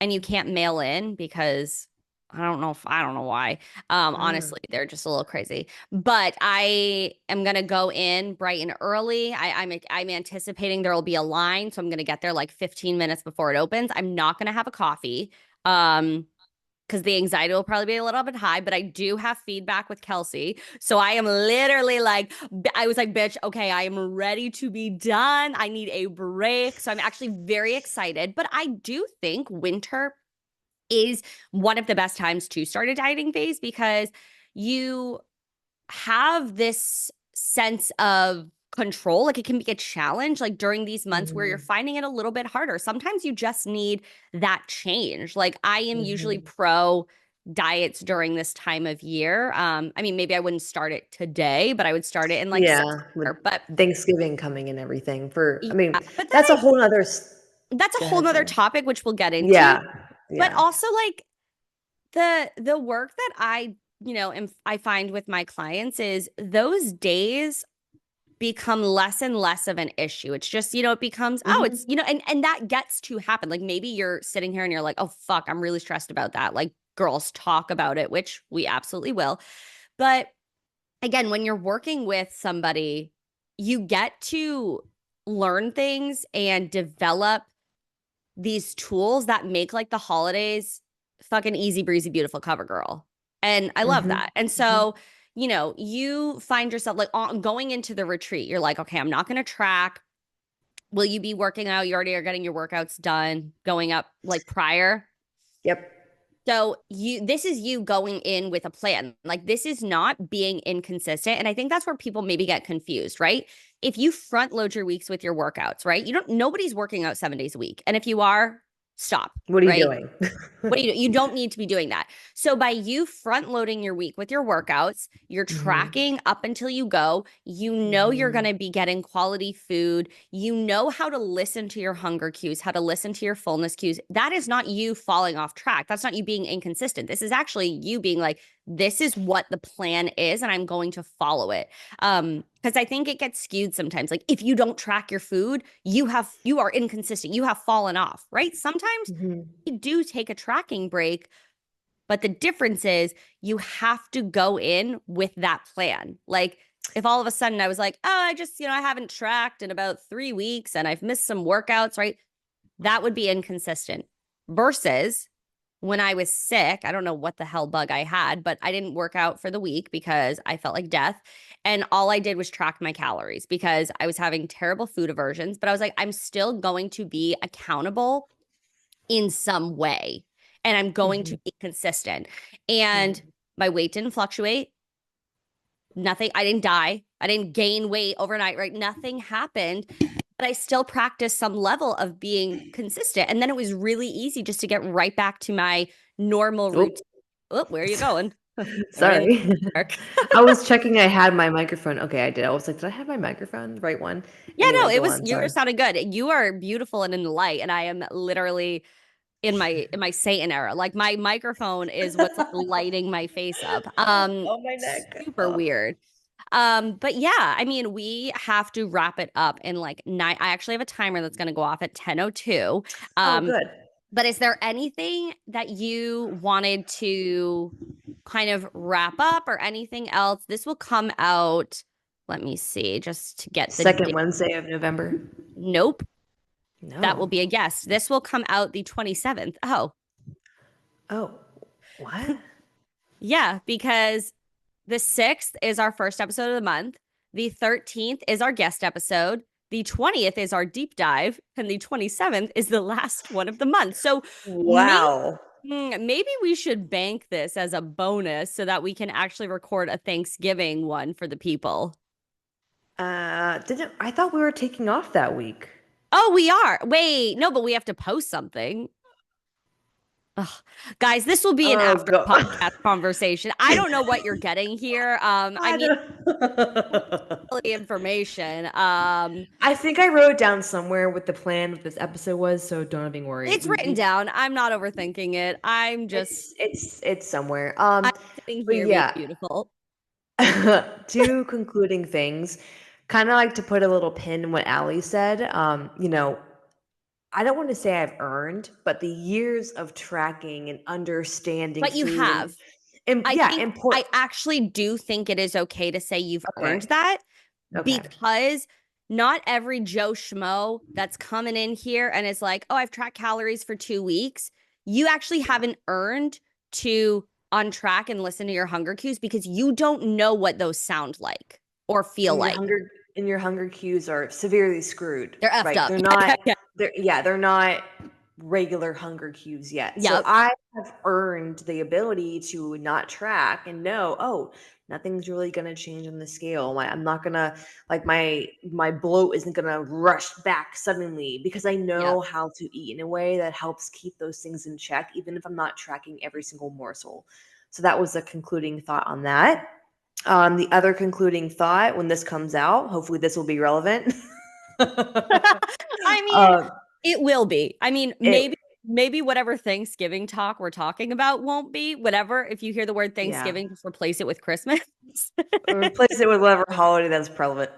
and you can't mail in because I don't know why. Ah, Honestly, they're just a little crazy. But I am gonna go in bright and early. I'm anticipating there will be a line, so I'm gonna get there like 15 minutes before it opens. I'm not gonna have a coffee. Um, because the anxiety will probably be a little bit high, but I do have feedback with Kelsey. So I am literally like, I was like, bitch, okay, I am ready to be done. I need a break. So I'm actually very excited. But I do think winter is one of the best times to start a dieting phase because you have this sense of control. Like it can be a challenge, like during these months where you're mhm, finding it a little bit harder. Sometimes you just need that change. Like I am usually mhm. pro diets during this time of year. I mean, maybe I wouldn't start it today, but I would start it in like Yeah, with September. But Thanksgiving coming and everything. For yeah, I mean, but then that's a whole nother. that's a Go whole ahead, nother sorry. topic, which we'll get into. Yeah, But yeah. also like the work that I find with my clients is those days become less and less of an issue. It's just, it becomes, oh, it's, Mhm. and that gets to happen. Like maybe you're sitting here and you're like, oh, fuck, I'm really stressed about that. Like girls talk about it, which we absolutely will. But again, when you're working with somebody, you get to learn things and develop these tools that make like the holidays fucking easy breezy, beautiful cover girl. And I love Mhm. that. And Mhm. so, you find yourself like going into the retreat, you're like, okay, I'm not going to track. Will you be working out? You already are getting your workouts done, going up like prior. Yep. So this is you going in with a plan. Like this is not being inconsistent. And I think that's where people maybe get confused, right? If you front load your weeks with your workouts, right? Nobody's working out 7 days a week. And if you are, stop, What are you right? doing? What do you do? You don't need to be doing that. So by you front loading your week with your workouts, you're Mhm. tracking up until you go. You know you're going Mhm. to be getting quality food. You know how to listen to your hunger cues, how to listen to your fullness cues. That is not you falling off track. That's not you being inconsistent. This is actually you being like, this is what the plan is, and I'm going to follow it. Because I think it gets skewed sometimes. Like if you don't track your food, you are inconsistent. You have fallen off, right? Sometimes Mhm. you do take a tracking break, but the difference is you have to go in with that plan. Like if all of a sudden I was like, oh, I just, I haven't tracked in about 3 weeks and I've missed some workouts, right? That would be inconsistent. Versus when I was sick, I don't know what the hell bug I had, but I didn't work out for the week because I felt like death. And all I did was track my calories because I was having terrible food aversions. But I was like, I'm still going to be accountable in some way and I'm going Mhm. to be consistent. And Mhm. my weight didn't fluctuate. Nothing, I didn't die. I didn't gain weight overnight, right? Nothing happened, but I still practiced some level of being consistent. And then it was really easy just to get right back to my normal routine. Oh, Oh, where are you going? Am I in the sorry. dark? I was checking I had my microphone. Okay, I did. I was like, did I have my microphone? The right one? Yeah, no, Anyway, go on. you were Sorry. sounding good. You are beautiful and in the light, and I am literally in my Satan era. Like my microphone is what's like lighting my face up. Oh, my neck. Super Oh. weird. But yeah, I mean, we have to wrap it up in like nine. I actually have a timer that's gonna go off at 10:02. Oh, Um, good. but is there anything that you wanted to kind of wrap up or anything else? This will come out, let me see, just to get the Second date. Wednesday of November. Nope, that will No. be a guess. This will come out the 27th. Oh, Oh, what? yeah, because the 6th is our first episode of the month. The 13th is our guest episode. The 20th is our deep dive, and the 27th is the last one of the month. So Wow. maybe we should bank this as a bonus so that we can actually record a Thanksgiving one for the people. Didn't I thought we were taking off that week? Oh, we are. Wait, no, but we have to post something. Ugh. Guys, this will be an Oh after god. podcast conversation. I don't know what you're getting here. I I mean, don't- the information. I think I wrote down somewhere what the plan of this episode was, so don't even worry. It's written down. I'm not overthinking it. I'm just It's somewhere. I'm sitting But here being yeah, beautiful. two concluding things. Kind of like to put a little pin in what Allie said. I don't want to say I've earned, but the years of tracking and understanding But you food have. and I yeah, think I important. actually do think it is okay to say you've earned Okay. that Okay. because not every Joe Schmo that's coming in here and is like, oh, I've tracked calories for 2 weeks. You actually haven't earned to untrack and listen to your hunger cues because you don't know what those sound like or feel And your like. hunger cues are severely screwed, They're effed right? up. They're not they're not regular hunger cues yet. So Yep. I have earned the ability to not track and know, oh, nothing's really going to change on the scale. I'm not going to like my bloat isn't going to rush back suddenly because I know Yep. how to eat in a way that helps keep those things in check even if I'm not tracking every single morsel. So that was a concluding thought on that. The other concluding thought when this comes out, hopefully this will be relevant. I mean, um, it will be. I mean, it maybe whatever Thanksgiving talk we're talking about won't be. Whatever. If you hear the word yeah. Thanksgiving, just replace it with Christmas. Replace it with whatever holiday that's Prevalent.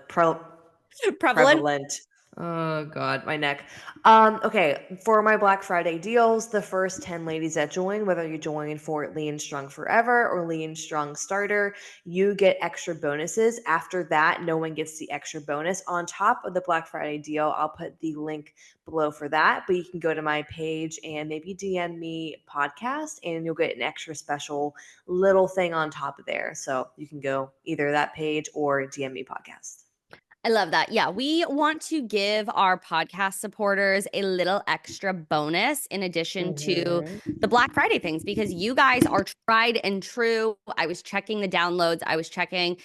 prevalent. Oh god, my neck. Okay, for my Black Friday deals, the first 10 ladies that join, whether you join for Lean Strong Forever or Lean Strong Starter, you get extra bonuses. After that, no one gets the extra bonus. On top of the Black Friday deal, I'll put the link below for that, but you can go to my page and maybe DM me podcast and you'll get an extra special little thing on top of there. So you can go either that page or DM me podcast. I love that. Yeah, we want to give our podcast supporters a little extra bonus in addition to Mhm. the Black Friday things because you guys are tried and true. I was checking the downloads, I was checking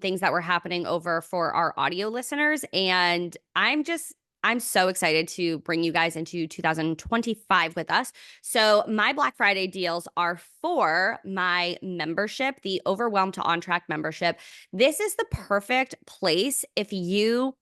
things that were happening over for our audio listeners. And I'm so excited to bring you guys into 2025 with us. So my Black Friday deals are for my membership, the Overwhelmed to On Track membership. This is the perfect place if you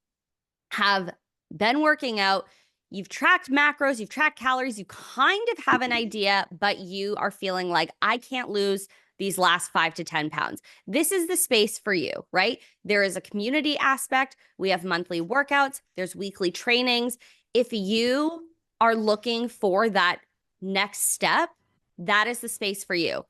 have been working out, you've tracked macros, you've tracked calories, you kind of have an idea, but you are feeling like I can't lose these last 5 to 10 pounds. This is the space for you, right? There is a community aspect. We have monthly workouts, there's weekly trainings. If you are looking for that next step, that is the space for you.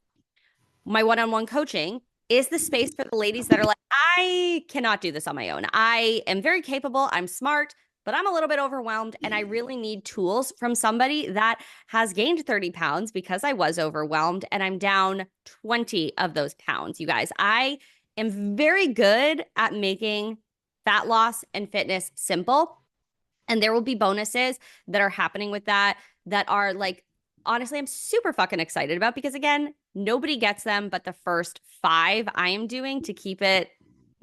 My one-on-one coaching is the space for the ladies that are like, I cannot do this on my own. I am very capable, I'm smart, but I'm a little bit overwhelmed and I really need tools from somebody that has gained 30 pounds because I was overwhelmed and I'm down 20 of those pounds. You guys, I am very good at making fat loss and fitness simple. And there will be bonuses that are happening with that are like, honestly, I'm super fucking excited about because again, nobody gets them but the first 5 I am doing to keep it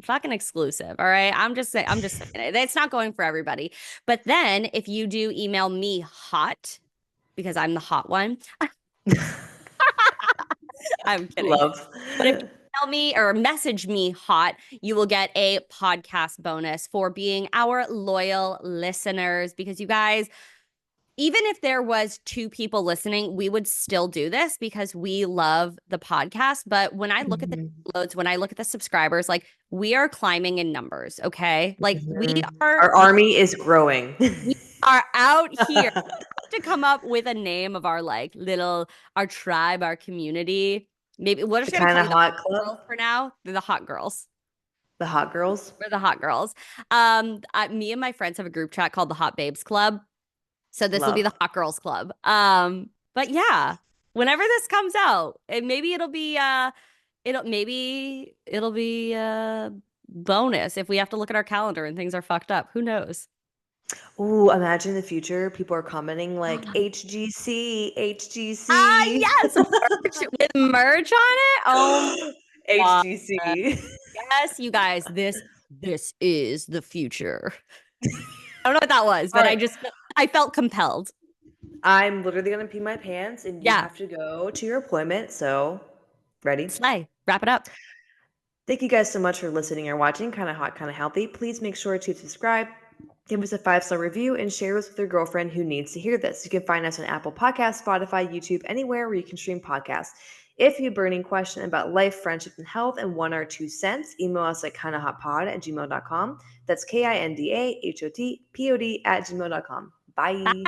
fucking exclusive. All right. I'm just saying it. It's not going for everybody. But then if you do email me hot, because I'm the hot one, I'm kidding. Love. But if you tell me or message me hot, you will get a podcast bonus for being our loyal listeners because you guys, even if there was 2 people listening, we would still do this because we love the podcast. But when I look at the Mhm. downloads, when I look at the subscribers, like we are climbing in numbers. Okay. Like Mhm. Our army is growing. we are out here to come up with a name of our like little, our tribe, our community. Maybe we're The just going to kind call of you the hot hot club, girls for now. They're the hot girls. the hot girls. We're the hot girls. Me and my friends have a group chat called the Hot Babes Club. So this will be Love. the Hot Girls Club. But yeah, whenever this comes out, and maybe it'll be bonus if we have to look at our calendar and things are fucked up. Who knows? Ooh, imagine in the future people are commenting like HGC, Ah, HGC. yes, merch with merch on it. Oh my God. HGC. Yes, you guys, this is the future. I don't know what that was, All but right. I felt compelled. I'm literally gonna pee my pants and you Yeah, have to go to your appointment. So, ready? slay. Wrap it up. Thank you guys so much for listening or watching Kind of Hot, Kind of Healthy. Please make sure to subscribe, give us a 5-star review, and share this with your girlfriend who needs to hear this. You can find us on Apple Podcasts, Spotify, YouTube, anywhere where you can stream podcasts. If you have a burning question about life, friendship, and health and 1 or 2 cents, email us at kindahotpod@gmail.com. That's KINDAHOTPOD@gmail.com. Bye. Bye.